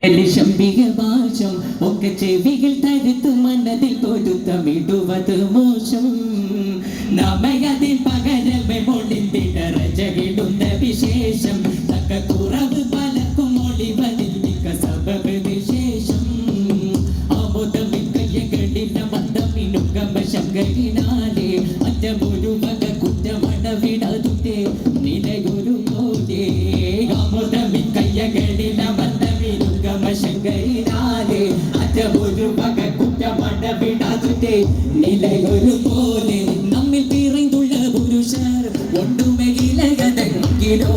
ശംബിക ഭാഷം ഒക്കെ ചെവികൾ തരുത്തു മനതിൽ പൊരുത്തമിടുവത് മോശം നമ്മയതിൽ പകരമേ മൊഴിന്തിടറചകിടുന്ന വിശേഷം തക്ക കുറവ് പലർക്കും ഒളിവതിൽ മിക്ക സബബ് വിശേഷം ആമോദമിക്കയ്യകളിൽ മന്ദമിനുഗമ ശങ്കരിനാലേ അറ്റമൊരു വക കുറ്റമടവിടതുതേ നിലയൊരു പോലെ ആമോദമിക്കയ്യകളിൽ ശങ്കരിനാലേ അറ്റമൊരു വക കുറ്റമടവിടാതെ നിലയൊരു പോലെ നമ്മിൽ പിറന്തുള്ള പുരുഷർ ഒണ്ടുമകിലകതെങ്കിലോ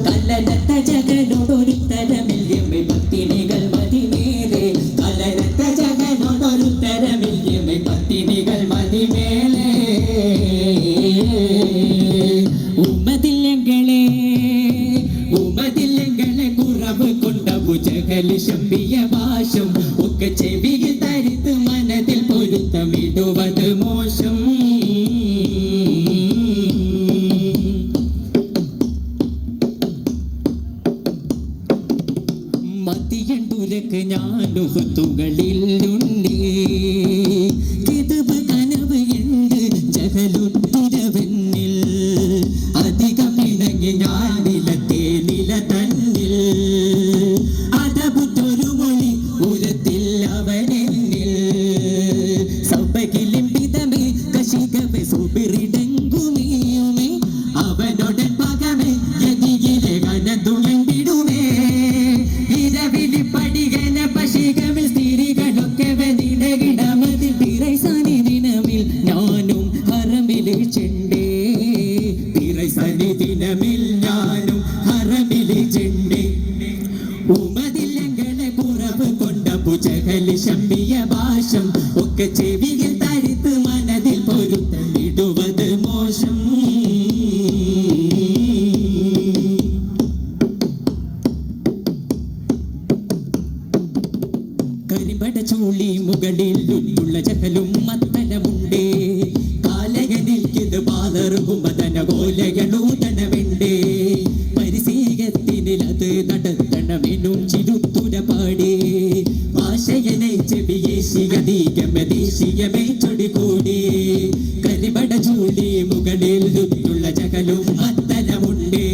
കല്ലനത്ത ജഗനോടൊരു തരമില്യമേ പത്തിനികൾ മതിമേലെ കല്ലനത്ത ജഗനോടൊരു തരമില്യമേ പത്തിനികൾ മതിമേലെ ഉമ്മതില്ലങ്ങളെ കുറവ് കൊണ്ട ഭുജകലി ശംബിയ ഭാഷം ഒക്കെ ചെവിയിൽ തരുത്ത് മനതിൽ പൊരുത്തമിടുവത് മോശം മതിയണ്ടുരക്ക് ഞാനുഹത്തുകളിലുണ്ട് കിതുബ് കനവ് ഉണ്ട് ജഹലുത്തിരവെന്നിൽ അധികം ഇണങ്ങി ഞാൻ നിലത്തെ നില തന്നിൽ അതപുത്തൊരു മൊഴി ഉരത്തിൽ അവനെന്നിൽ സൗഭകിലിംബിതമേ കശികവേ സുബിറിടങ്കുമേയുമേ അവനോടൻ പകമേ യതിയിലെ കനതുളണ്ടിടുമേ ഇരവിലി പടികന പശികമിൽ സ്ത്രീകളൊക്കെ വെനിടകിടമതിൽ പിറൈസാനി ദിനമിൽ ഞാനും ഹറമിലെ ചെണ്ടേ പിറൈസാനി ദിനമിൽ ഞാനും ഹറമിലെ ചെണ്ടേ ഉമതില്ലങ്ങളെ കുറവ് കൊണ്ട ഭുജകലി ശംബിയ ഭാഷം ഒക്കെ ചെവിയിൽ തരുത്ത് മനതിൽ പൊരുത്തമിടുവത് മോശം കരിമ്പട ചൂളി മുകളിൽ ഉള്ള ജഹലും മത്തനമുണ്ടേ കാലയനിൽക്കിത് പാതറുകുമ്പതന കോലകളൂതനമുണ്ടേ പരിസീകത്തിനിലത് നടത്തണമെന്നും ചിരുത്തുര പാടേ ഭാഷയനെ ചെവിയേശികതീകമദേശിയമേ ചൊടികൂടി കരിമ്പട ചൂളി മുകളിൽ ഉള്ള ജഹലും മത്തനമുണ്ടേ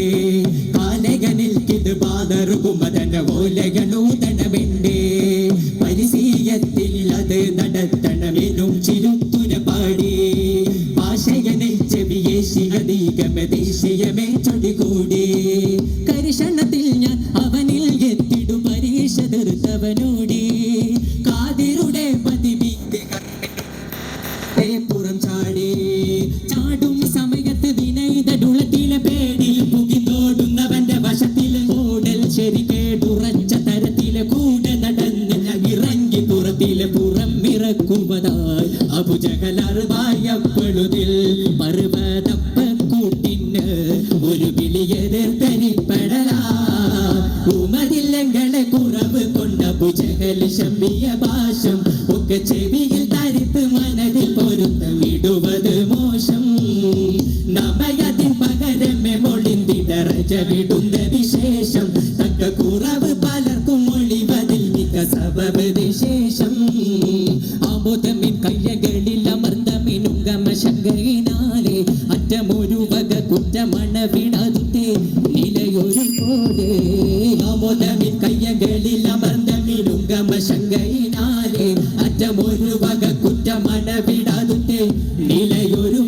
കാലയനിൽക്കിത് പാതറുകുമ്പതന കോലകളൂതനമുണ്ടേ പരിസീയത്തിൽ അത് നടത്തണമെന്നും ചിരുത്തുര പാടി ഭാഷയനെ ചെവിയേശികതീകമദേശിയമേ ചൊടികൂടി കരിഷണത്തിൽ ഞാൻ അവനിൽ എത്തിടും പരീക്ഷ തീർത്തവനോടി കാതിരുടെ പുറം ചാടി ചാടും സമയത്ത് വിനയിതുളത്തിലെ പേടി പുകിന്തോടുന്നവന്റെ വശത്തില് ഓടൽ ശരി കേടുറച്ച തരത്തിലെ കൂടെ നടന്ന് ഇറങ്ങി പുറത്തിലെ പുറം ഇറക്കുവതായി അബുജഹലറുവായപ്പഴുതിൽ പർവതപ്പക്കൂട്ടിന് ഒരു വിളിയെതിർത്തരിപ്പെടലാ ഉമതില്ലങ്ങളെ കുറവ് കൊണ്ട ഭുജകലി ശംബിയ ഭാഷം ഒക്കെ ചെവിയിൽ തരുത്ത് മനതിൽ പൊരുത്തമിടുവത് മോശം നമ്മയതിൽ പകരമേ മൊഴിന്തിടറചവിടുന്ന വിശേഷം തക്ക കുറവ് പലർക്കും ഒളിവതിൽ മിക്ക സബബ് വിശേഷം ആമോദമിൻ കയ്യകളിൽ അമർന്നമിനുഗമ ശങ്കരിനാലേ അറ്റമൊരു വക കുറ്റമണവിടതുതേ നിലയൊരു പോലെ ആമോദമിൻ കയ്യകളിൽ അമർന്നമിനുഗമ ശങ്കരിനാലേ അറ്റമൊരു വക കുറ്റമണവിടതുതേ നിലയൊരു